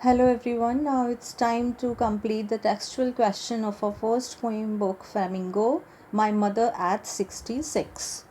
Hello everyone, now it's time to complete the textual question of our first poem book Flamingo, My Mother at 66.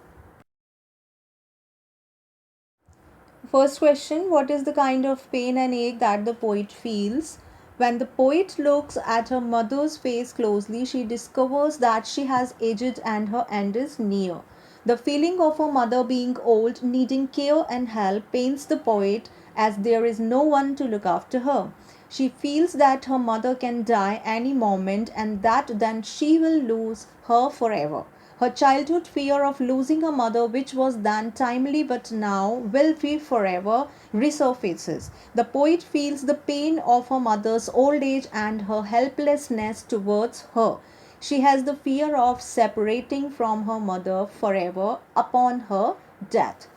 First question, what is the kind of pain and ache that the poet feels? When the poet looks at her mother's face closely, she discovers that she has aged and her end is near. The feeling of her mother being old, needing care and help, pains the poet as there is no one to look after her. She feels that her mother can die any moment and that then she will lose her forever. Her childhood fear of losing her mother, which was then timely but now will be forever, resurfaces. The poet feels the pain of her mother's old age and her helplessness towards her. She has the fear of separating from her mother forever upon her death.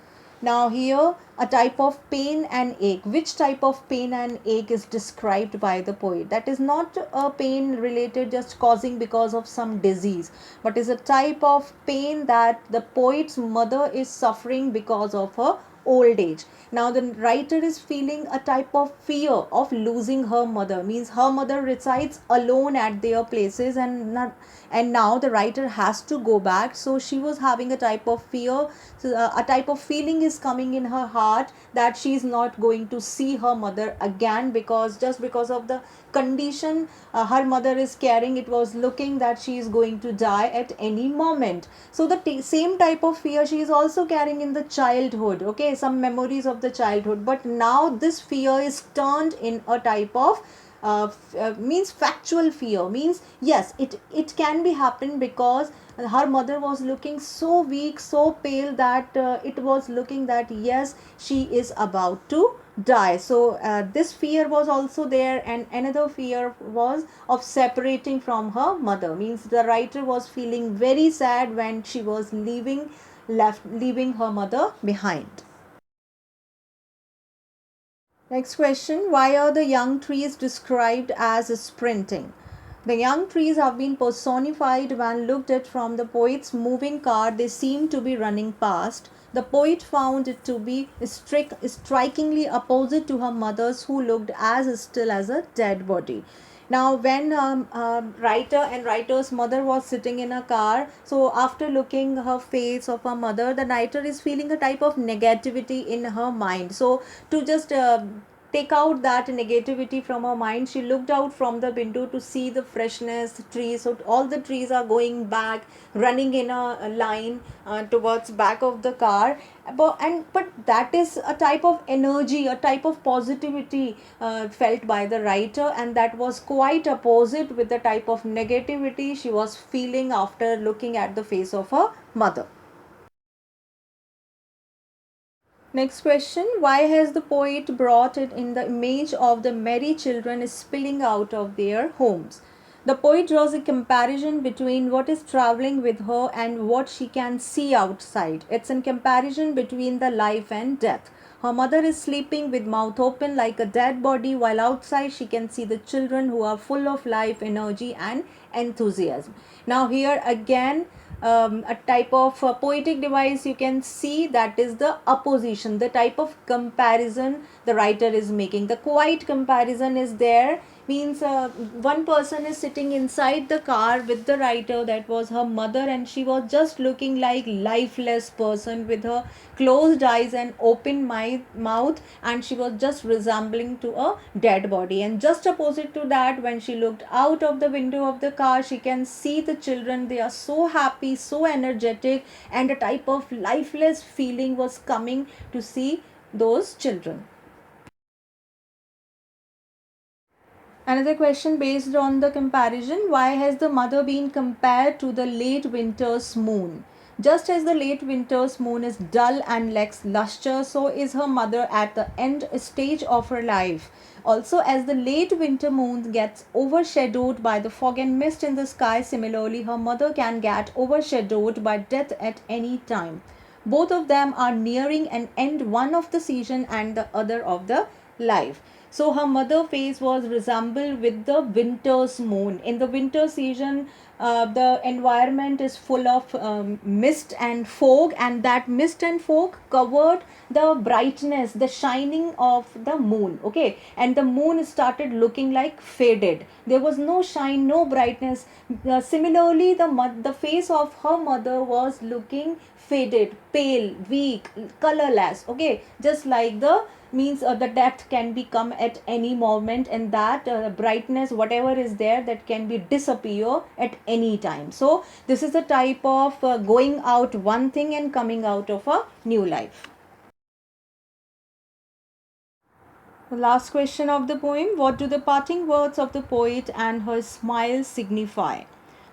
Now, here a type of pain and ache. Which type of pain and ache is described by the poet? That is not a pain related just causing because of some disease, but is a type of pain that the poet's mother is suffering because of her old age. Now the writer is feeling a type of fear of losing her mother, means her mother resides alone at their places and now the writer has to go back, so she was having a type of fear. So, a type of feeling is coming in her heart that she is not going to see her mother again, because just because of the condition her mother is carrying, it was looking that she is going to die at any moment. So the same type of fear she is also carrying in the childhood, okay, some memories of the childhood, but now this fear is turned in a type of means factual fear, means yes, it can be happened because her mother was looking so weak, so pale that it was looking that yes, she is about to die. So this fear was also there, and another fear was of separating from her mother, means the writer was feeling very sad when she was leaving her mother behind. Next question, why are the young trees described as sprinting? The young trees have been personified when looked at from the poet's moving car. They seem to be running past. The poet found it to be strikingly opposite to her mother's, who looked as still as a dead body. Now when writer's mother was sitting in a car, so after looking her face of her mother, the writer is feeling a type of negativity in her mind. So to just take out that negativity from her mind, she looked out from the window to see the freshness trees. So all the trees are going back, running in a line towards back of the car. But that is a type of energy, a type of positivity felt by the writer, and that was quite opposite with the type of negativity she was feeling after looking at the face of her mother. Next question, why has the poet brought it in the image of the merry children spilling out of their homes? The poet draws a comparison between what is traveling with her and what she can see outside. It's a comparison between the life and death. Her mother is sleeping with mouth open like a dead body, while outside she can see the children who are full of life, energy, and enthusiasm. Now, here again, a type of poetic device you can see, that is the opposition, the type of comparison the writer is making. The quiet comparison is there, means one person is sitting inside the car with the writer, that was her mother, and she was just looking like lifeless person with her closed eyes and open mouth, and she was just resembling to a dead body. And just opposite to that, when she looked out of the window of the car, she can see the children. They are so happy, so energetic, and a type of lifeless feeling was coming to see those children. Another question based on the comparison, why has the mother been compared to the late winter's moon? Just as the late winter's moon is dull and lacks luster, so is her mother at the end stage of her life. Also, as the late winter moon gets overshadowed by the fog and mist in the sky, similarly, her mother can get overshadowed by death at any time. Both of them are nearing an end, one of the season and the other of the life. So her mother face was resembled with the winter's moon. In the winter season, the environment is full of mist and fog, and that mist and fog covered the brightness, the shining of the moon. Okay, and the moon started looking like faded. There was no shine, no brightness. Similarly, the face of her mother was looking faded, pale, weak, colorless. Okay, just like the means the death can become at any moment, and that brightness whatever is there that can be disappear at any time. So this is the type of going out one thing and coming out of a new life. The last question of the poem: what do the parting words of the poet and her smile signify?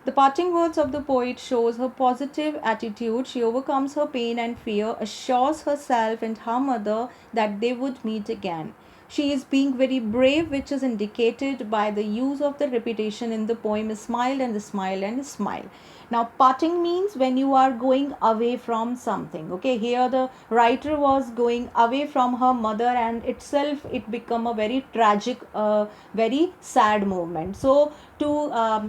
The parting words of the poet shows her positive attitude. She overcomes her pain and fear, assures herself and her mother that they would meet again. She is being very brave, which is indicated by the use of the repetition in the poem smile and smile and smile. Now, parting means when you are going away from something. Okay, here the writer was going away from her mother, and itself it become a very tragic, very sad moment. So, to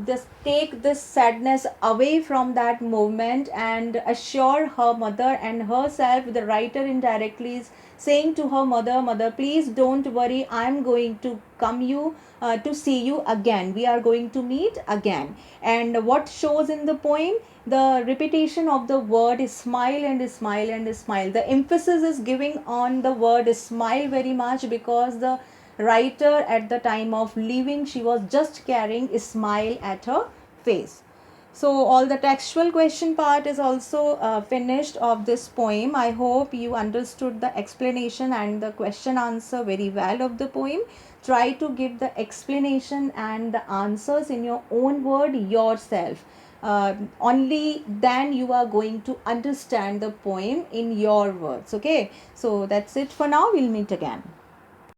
just take this sadness away from that moment and assure her mother and herself, the writer indirectly is saying to her mother, mother, please don't worry, I am going to come you to see you again, we are going to meet again. And what shows in the poem, the repetition of the word is smile and smile and smile. The emphasis is giving on the word smile very much, because the writer at the time of leaving, she was just carrying a smile at her face. So all the textual question part is also finished of this poem. I hope you understood the explanation and the question answer very well of the poem. Try to give the explanation and the answers in your own word yourself. Only then you are going to understand the poem in your words. Okay, so that's it for now. We'll meet again.